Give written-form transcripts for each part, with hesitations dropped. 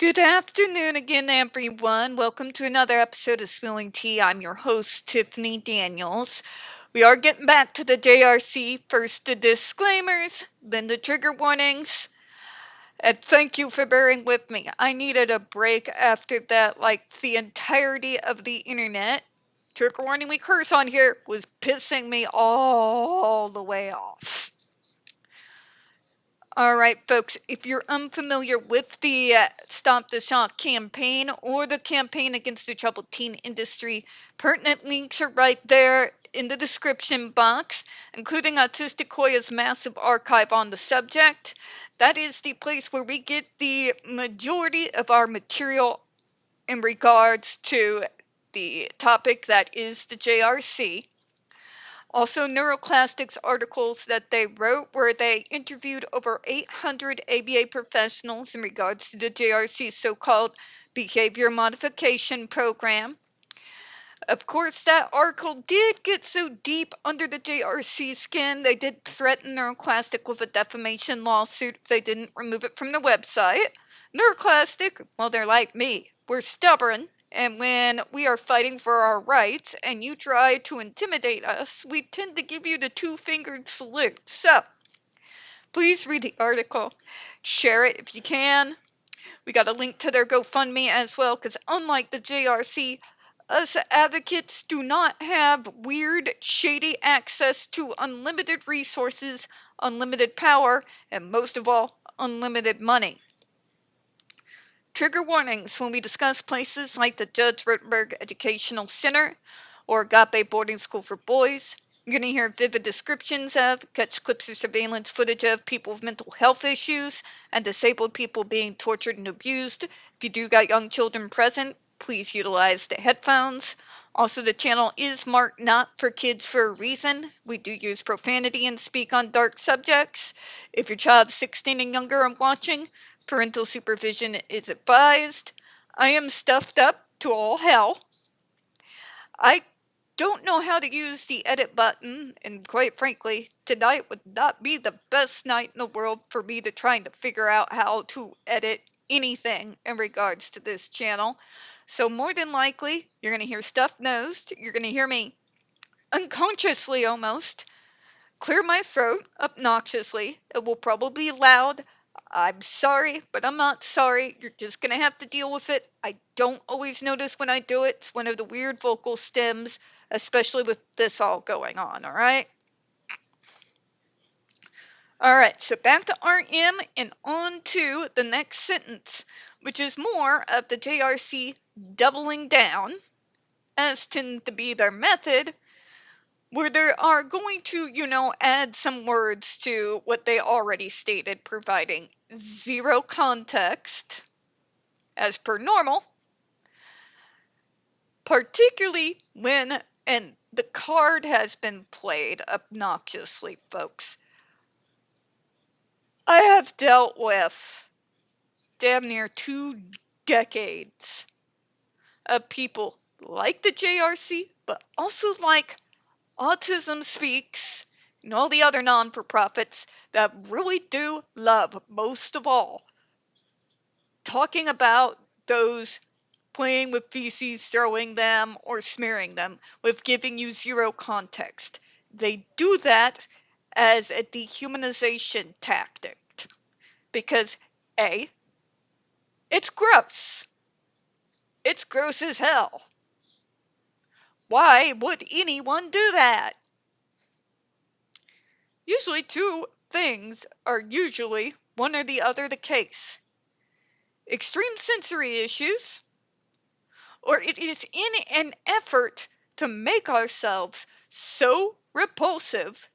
Good afternoon again, everyone. Welcome to another episode of Spilling Tea. I'm your host, Tiffany Daniels. We are getting back to the JRC. First, the disclaimers, then the trigger warnings. And thank you for bearing with me. I needed a break after that, like the entirety of the internet. Trigger warning, we curse on here, was pissing me all the way off. All right, folks, if you're unfamiliar with the Stop the Shock campaign or the campaign against the troubled teen industry, pertinent links are right there in the description box, including Autistic Hoya's massive archive on the subject. That is the place where we get the majority of our material in regards to the topic that is the JRC. Also, Neuroclastics articles that they wrote where they interviewed over 800 ABA professionals in regards to the JRC's so-called behavior modification program. Of course, that article did get so deep under the JRC skin, they did threaten Neuroclastic with a defamation lawsuit if they didn't remove it from the website. Neuroclastic, well, they're like me. We're stubborn, and when we are fighting for our rights and you try to intimidate us, we tend to give you the two-fingered salute. So, please read the article. Share it if you can. We got a link to their GoFundMe as well, because unlike the JRC, us advocates do not have weird, shady access to unlimited resources, unlimited power, and most of all, unlimited money. Trigger warnings when we discuss places like the Judge Rotenberg Educational Center or Agape Boarding School for Boys. You're going to hear vivid descriptions of, catch clips or surveillance footage of people with mental health issues and disabled people being tortured and abused. If you do got young children present, please utilize the headphones. Also, the channel is marked not for kids for a reason. We do use profanity and speak on dark subjects. If your child's 16 and younger and watching, parental supervision is advised. I am stuffed up to all hell. I don't know how to use the edit button, and quite frankly, tonight would not be the best night in the world for me to trying to figure out how to edit anything in regards to this channel. So more than likely, you're going to hear stuffed-nosed. You're going to hear me unconsciously almost clear my throat obnoxiously. It will probably be loud. I'm sorry, but I'm not sorry. You're just gonna have to deal with it. I don't always notice when I do it. It's one of the weird vocal stems, especially with this all going on, alright? Alright, so back to RM and on to the next sentence, which is more of the JRC doubling down, as tends to be their method, where they are going to, add some words to what they already stated, providing zero context, as per normal, particularly when, and the card has been played obnoxiously, folks. I have dealt with damn near 2 decades of people like the JRC, but also like Autism Speaks, and all the other non-for-profits that really do love, most of all, talking about those playing with feces, throwing them, or smearing them, with giving you zero context. They do that as a dehumanization tactic. Because, A, it's gross. It's gross as hell. Why would anyone do that? Usually two things are usually one or the other the case. Extreme sensory issues, or it is in an effort to make ourselves so repulsive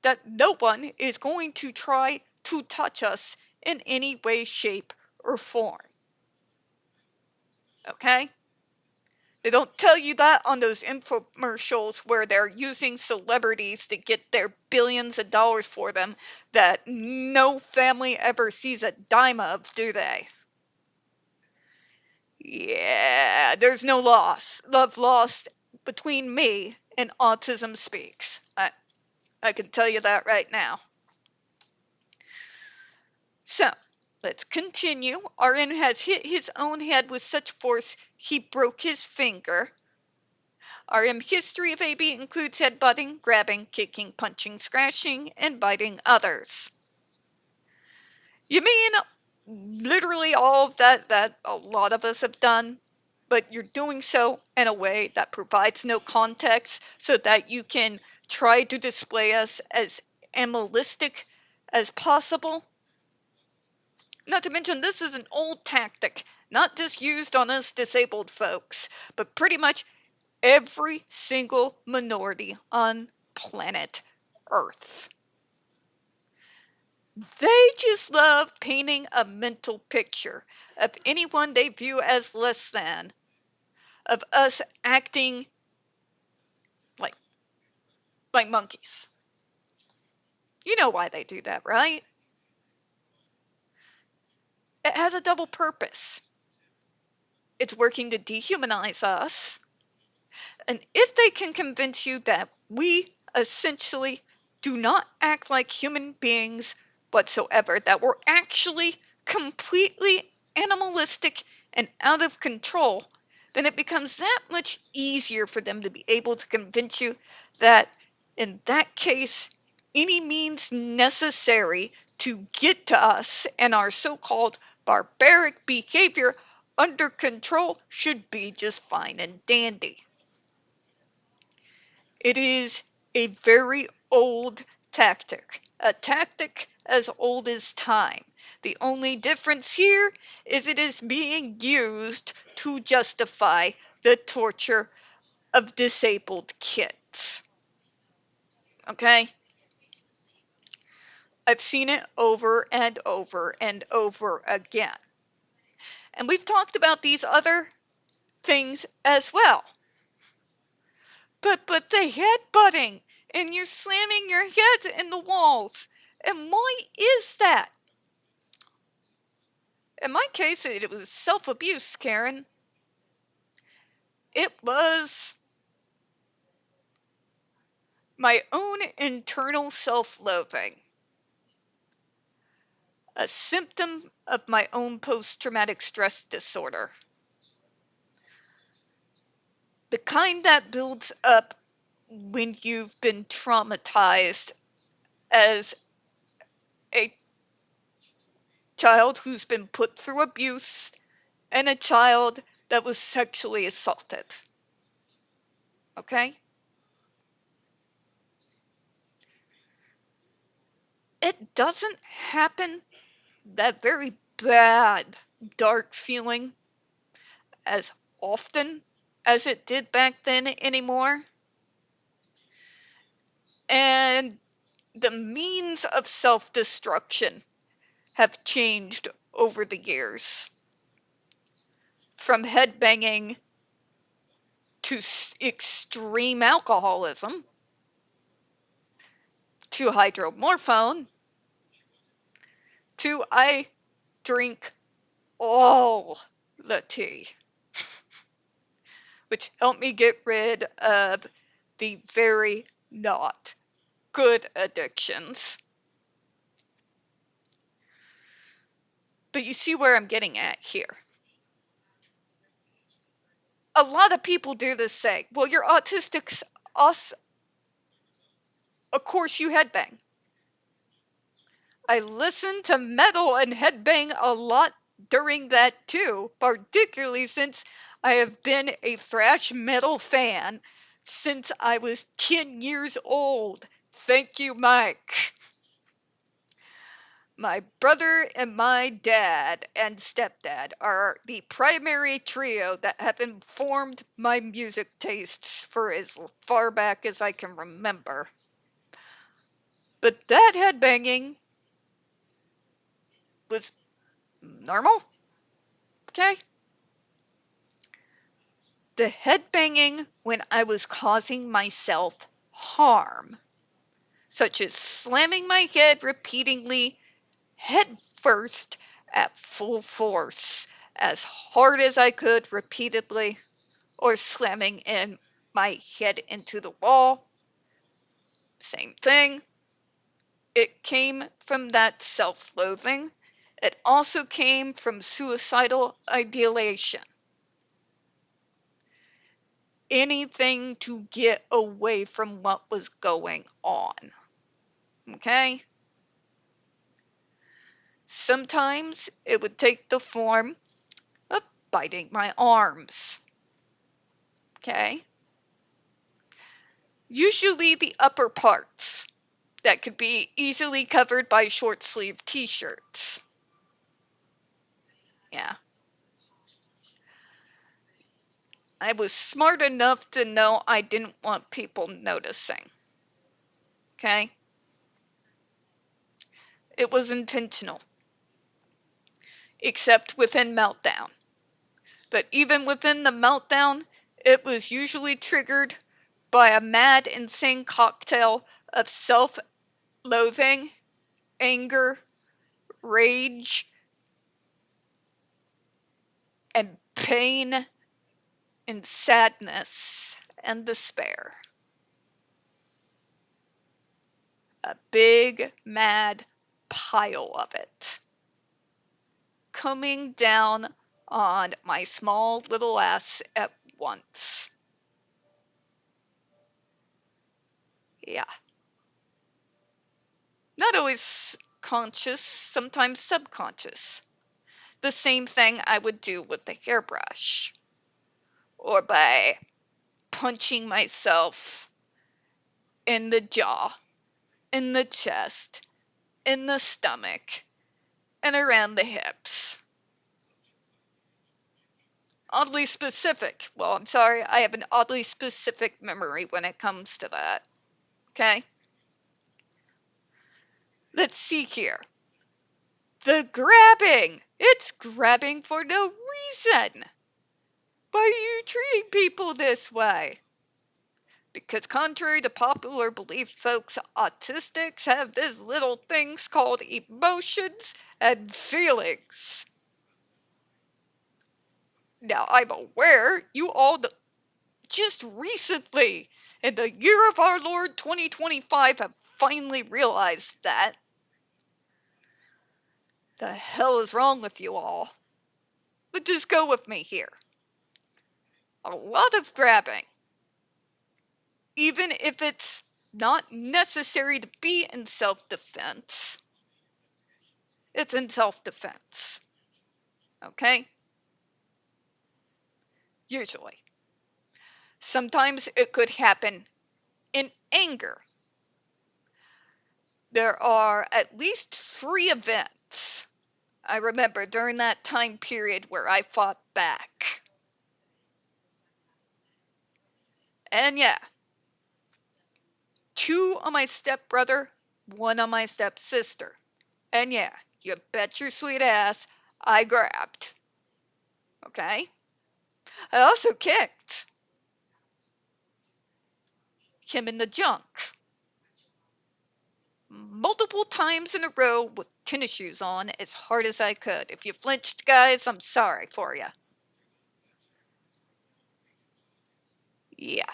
that no one is going to try to touch us in any way, shape, or form. Okay? They don't tell you that on those infomercials where they're using celebrities to get their billions of dollars for them that no family ever sees a dime of, do they? Yeah, there's no love lost between me and Autism Speaks. I can tell you that right now. So, Let's continue. RN has hit his own head with such force he broke his finger. RM history of AB includes headbutting, grabbing, kicking, punching, scratching, and biting others. You mean literally all of that a lot of us have done, but you're doing so in a way that provides no context so that you can try to display us as animalistic as possible? Not to mention, this is an old tactic, not just used on us disabled folks, but pretty much every single minority on planet Earth. They just love painting a mental picture of anyone they view as less than, of us acting like monkeys. You know why they do that, right? It has a double purpose. It's working to dehumanize us, and if they can convince you that we essentially do not act like human beings whatsoever, that we're actually completely animalistic and out of control, then it becomes that much easier for them to be able to convince you that, in that case, any means necessary to get to us and our so called barbaric behavior under control should be just fine and dandy. It is a very old tactic, a tactic as old as time. The only difference here is it is being used to justify the torture of disabled kids. Okay? I've seen it over and over and over again. And we've talked about these other things as well. But the headbutting, and you're slamming your head in the walls. And why is that? In my case, it was self-abuse, Karen. It was my own internal self-loathing. A symptom of my own post-traumatic stress disorder. The kind that builds up when you've been traumatized as a child who's been put through abuse and a child that was sexually assaulted. Okay? It doesn't happen, that very bad, dark feeling, as often as it did back then anymore. And the means of self-destruction have changed over the years. From headbanging to extreme alcoholism to hydromorphone to I drink all the tea, which helped me get rid of the very not good addictions. But you see where I'm getting at here. A lot of people do this say, well, you're autistic, us, of course you headbang. I listen to metal and headbang a lot during that too, particularly since I have been a thrash metal fan since I was 10 years old. Thank you, Mike. My brother and my dad and stepdad are the primary trio that have informed my music tastes for as far back as I can remember. But that headbanging was normal, okay? The headbanging when I was causing myself harm, such as slamming my head repeatedly, head first, at full force, as hard as I could repeatedly, or slamming in my head into the wall. Same thing. It came from that self-loathing, It also came from suicidal ideation. Anything to get away from what was going on. Okay? Sometimes it would take the form of biting my arms. Okay? Usually the upper parts that could be easily covered by short sleeve t-shirts. Yeah. I was smart enough to know I didn't want people noticing. Okay? It was intentional. Except within meltdown. But even within the meltdown, it was usually triggered by a mad, insane cocktail of self-loathing, anger, rage, and pain, and sadness, and despair. A big, mad pile of it. Coming down on my small little ass at once. Yeah. Not always conscious, sometimes subconscious. The same thing I would do with the hairbrush. Or by punching myself in the jaw, in the chest, in the stomach, and around the hips. Oddly specific. Well, I'm sorry, I have an oddly specific memory when it comes to that. Okay? Let's see here. The grabbing! It's grabbing for no reason! Why are you treating people this way? Because contrary to popular belief, folks, autistics have these little things called emotions and feelings. Now, I'm aware you all just recently, in the year of our Lord 2025, have finally realized that. The hell is wrong with you all? But just go with me here. A lot of grabbing, even if it's not necessary to be in self-defense, it's in self-defense. Okay? Usually. Sometimes it could happen in anger. There are at least 3 events I remember during that time period where I fought back. And yeah, 2 on my stepbrother, 1 on my stepsister. And yeah, you bet your sweet ass I grabbed. Okay? I also kicked him in the junk. Multiple times in a row with tennis shoes on as hard as I could. If you flinched, guys, I'm sorry for you. Yeah,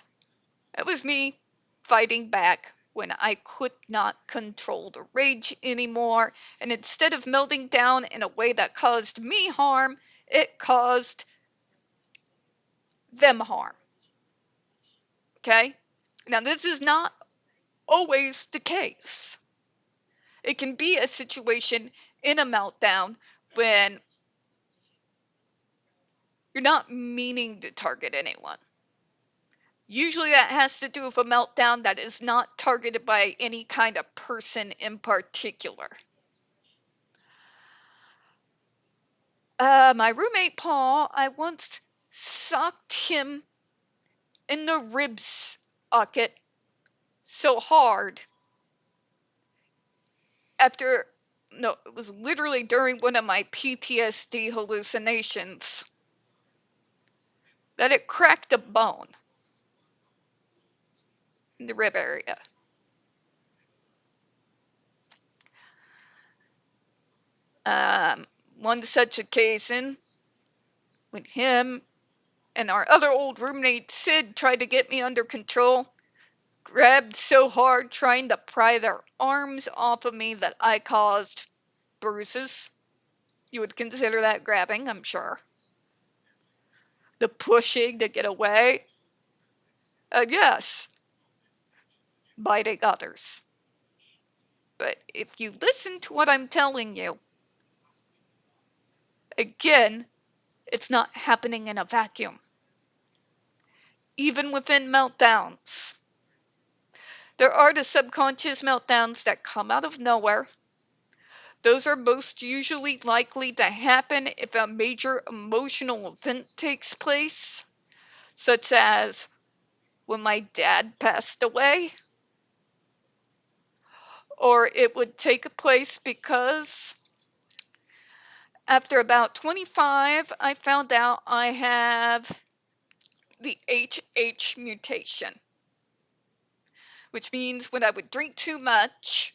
it was me fighting back when I could not control the rage anymore, and instead of melting down in a way that caused me harm, it caused them harm. Okay? Now, this is not always the case. It can be a situation in a meltdown when you're not meaning to target anyone. Usually that has to do with a meltdown that is not targeted by any kind of person in particular. My roommate Paul, I once socked him in the ribs socket so hard after, no, it was literally during one of my PTSD hallucinations that it cracked a bone in the rib area. One such occasion when him and our other old roommate Sid tried to get me under control, grabbed so hard trying to pry their arms off of me that I caused bruises. You would consider that grabbing, I'm sure. The pushing to get away, yes, biting others. But if you listen to what I'm telling you, again, it's not happening in a vacuum. Even within meltdowns, there are the subconscious meltdowns that come out of nowhere. Those are most usually likely to happen if a major emotional event takes place, such as when my dad passed away, or it would take place because after about 25, I found out I have the HH mutation, which means when I would drink too much,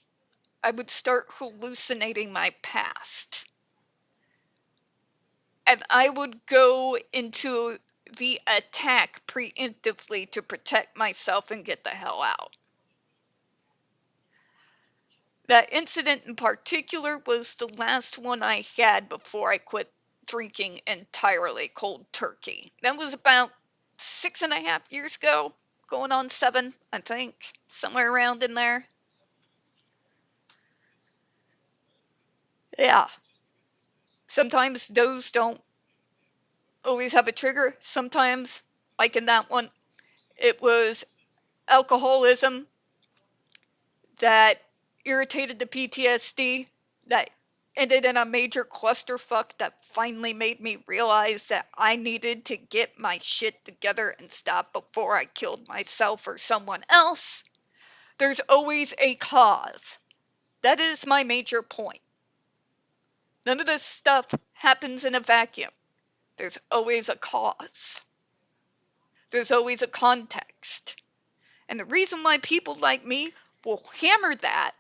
I would start hallucinating my past. And I would go into the attack preemptively to protect myself and get the hell out. That incident in particular was the last one I had before I quit drinking entirely cold turkey. That was about 6.5 years ago, going on 7, I think, somewhere around in there. Yeah. Sometimes those don't always have a trigger. Sometimes, like in that one, it was alcoholism that irritated the PTSD that ended in a major clusterfuck that finally made me realize that I needed to get my shit together and stop before I killed myself or someone else. There's always a cause. That is my major point. None of this stuff happens in a vacuum. There's always a cause. There's always a context. And the reason why people like me will hammer that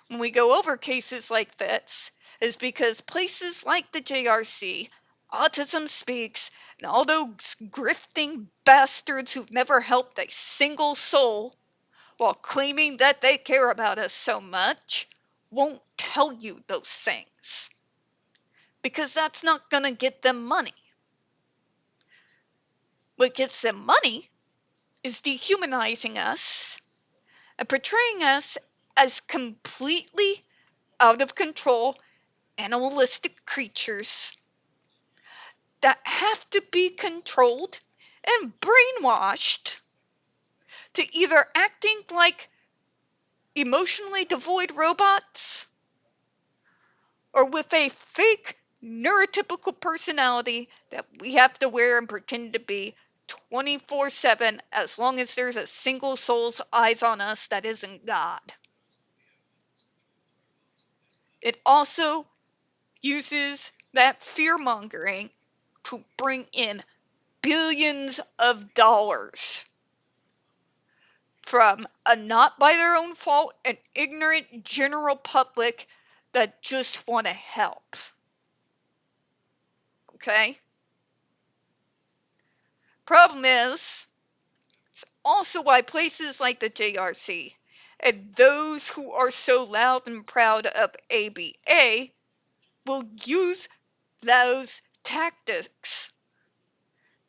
when we go over cases like this is because places like the JRC, Autism Speaks, and all those grifting bastards who've never helped a single soul while claiming that they care about us so much won't tell you those things. Because that's not going to get them money. What gets them money is dehumanizing us and portraying us as completely out of control animalistic creatures that have to be controlled and brainwashed to either acting like emotionally devoid robots or with a fake neurotypical personality that we have to wear and pretend to be 24/7 as long as there's a single soul's eyes on us that isn't God. It also uses that fear mongering to bring in billions of dollars from a not by their own fault and ignorant general public that just want to help. Okay? Problem is, it's also why places like the JRC and those who are so loud and proud of ABA will use those tactics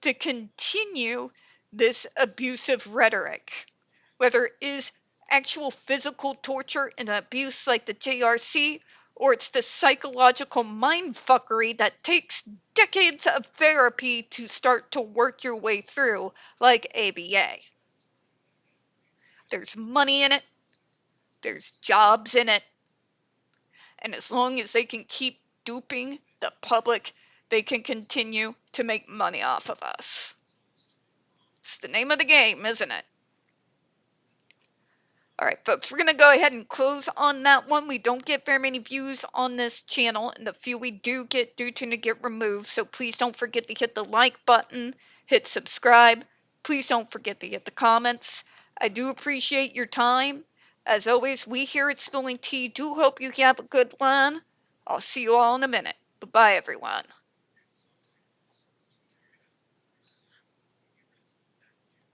to continue this abusive rhetoric, whether it is actual physical torture and abuse like the JRC, or it's the psychological mindfuckery that takes decades of therapy to start to work your way through, like ABA. There's money in it, there's jobs in it, and as long as they can keep duping the public, they can continue to make money off of us. It's the name of the game, isn't it? All right, folks, we're going to go ahead and close on that one. We don't get very many views on this channel, and the few we do tend to get removed. So please don't forget to hit the like button, hit subscribe. Please don't forget to hit the comments. I do appreciate your time. As always, we here at Spilling Tea do hope you have a good one. I'll see you all in a minute. Bye-bye, everyone.